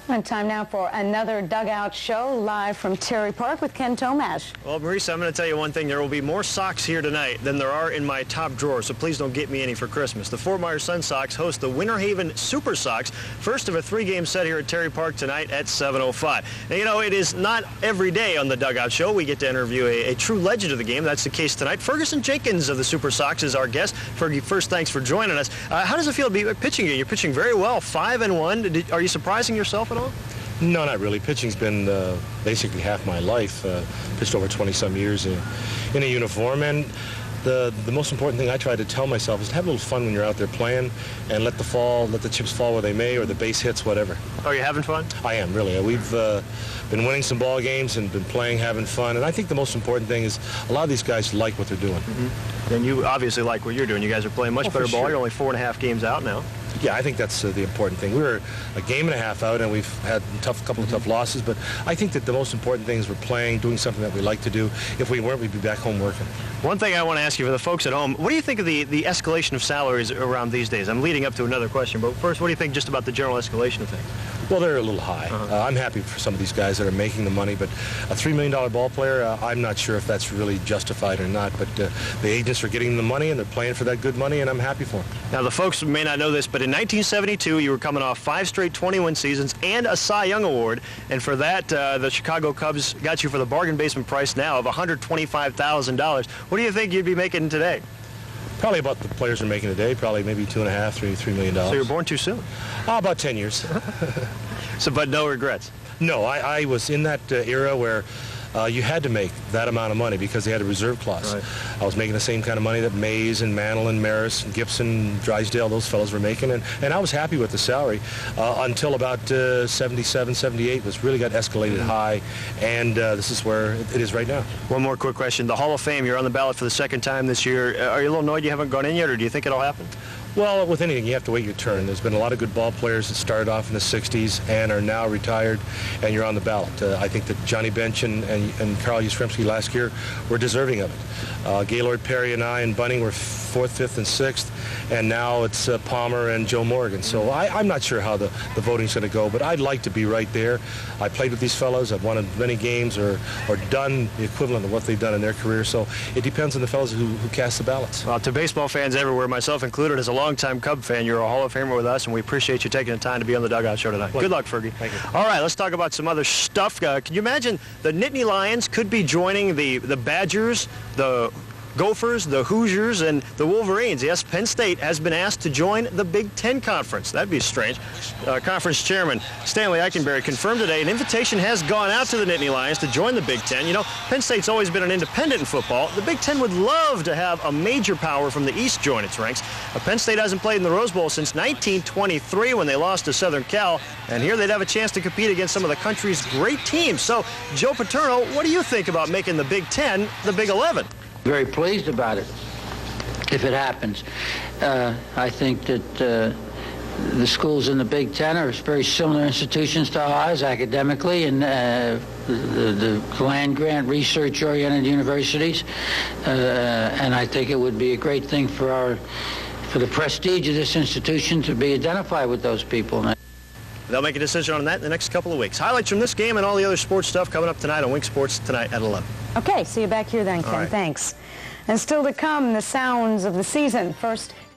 And time now for another Dugout Show, live from Terry Park with Ken Tomash. Well, Marisa, I'm going to tell you one thing. There will be more socks here tonight than there are in my top drawer, so please don't get me any for Christmas. The Fort Myers Sun Sox host the Winter Haven Super Sox, first of a three-game set here at Terry Park tonight at 7:05. Now, you know, it is not every day on the Dugout Show we get to interview a true legend of the game. That's the case tonight. Ferguson Jenkins of the Super Sox is our guest. Fergie, first, thanks for joining us. How does it feel to be pitching here? You're pitching very well, 5-1. Are you surprising yourself at all? No, not really. Pitching's been basically half my life. Pitched over 20-some years in a uniform, and the most important thing I try to tell myself is to have a little fun when you're out there playing, and let the chips fall where they may, or the base hits, whatever. Are you having fun? I am, really. We've been winning some ball games and been playing, having fun, and I think the most important thing is a lot of these guys like what they're doing. Mm-hmm. And you obviously like what you're doing. You guys are playing much better ball. Sure. You're only 4.5 games out now. Yeah, I think that's the important thing. We were a game and a half out, and we've had a couple of tough losses, but I think that the most important thing is we're playing, doing something that we like to do. If we weren't, we'd be back home working. One thing I want to ask you for the folks at home, what do you think of the escalation of salaries around these days? I'm leading up to another question, but first, what do you think just about the general escalation of things? Well, they're a little high. I'm happy for some of these guys that are making the money, but a $3 million ball player, I'm not sure if that's really justified or not, but the agents are getting the money, and they're playing for that good money, and I'm happy for them. Now, the folks may not know this, but in 1972, you were coming off 5 straight 20-win seasons and a Cy Young Award, and for that, the Chicago Cubs got you for the bargain basement price now of $125,000. What do you think you'd be making today? Probably about the players are making today, probably maybe $2.5, $3 million. So you were born too soon? About 10 years. So, but no regrets? No, I was in that era where you had to make that amount of money because they had a reserve clause. Right. I was making the same kind of money that Mays and Mantle and Maris and Gibson, Drysdale, those fellows were making, and I was happy with the salary until about 77, 78 was really got escalated high, and this is where it is right now. One more quick question. The Hall of Fame, you're on the ballot for the second time this year. Are you a little annoyed you haven't gone in yet, or do you think it'll happen? Well, with anything, you have to wait your turn. There's been a lot of good ball players that started off in the 60s and are now retired, and you're on the ballot. I think that Johnny Bench and Carl Yastrzemski last year were deserving of it. Gaylord Perry and I and Bunning were 4th, 5th, and 6th, and now it's Palmer and Joe Morgan. So I'm not sure how the voting's going to go, but I'd like to be right there. I played with these fellows. I've won many games or done the equivalent of what they've done in their career, so it depends on the fellows who cast the ballots. Well, to baseball fans everywhere, myself included, as a longtime Cub fan, you're a Hall of Famer with us, and we appreciate you taking the time to be on the Dugout Show tonight. Good luck, Fergie. Thank you. All right, let's talk about some other stuff. Can you imagine the Nittany Lions could be joining the Badgers, the Gophers, the Hoosiers, and the Wolverines? Yes, Penn State has been asked to join the Big Ten Conference. That'd be strange. Conference Chairman Stanley Eichenberry confirmed today an invitation has gone out to the Nittany Lions to join the Big Ten. You know, Penn State's always been an independent in football. The Big Ten would love to have a major power from the East join its ranks. Penn State hasn't played in the Rose Bowl since 1923 when they lost to Southern Cal, and here they'd have a chance to compete against some of the country's great teams. So, Joe Paterno, what do you think about making the Big Ten the Big 11? Very pleased about it, if it happens. I think that the schools in the Big Ten are very similar institutions to ours academically, and the land-grant research-oriented universities. And I think it would be a great thing for the prestige of this institution to be identified with those people. They'll make a decision on that in the next couple of weeks. Highlights from this game and all the other sports stuff coming up tonight on Wink Sports tonight at 11. Okay, see you back here then, Ken. All right. Thanks. And still to come, the sounds of the season. First,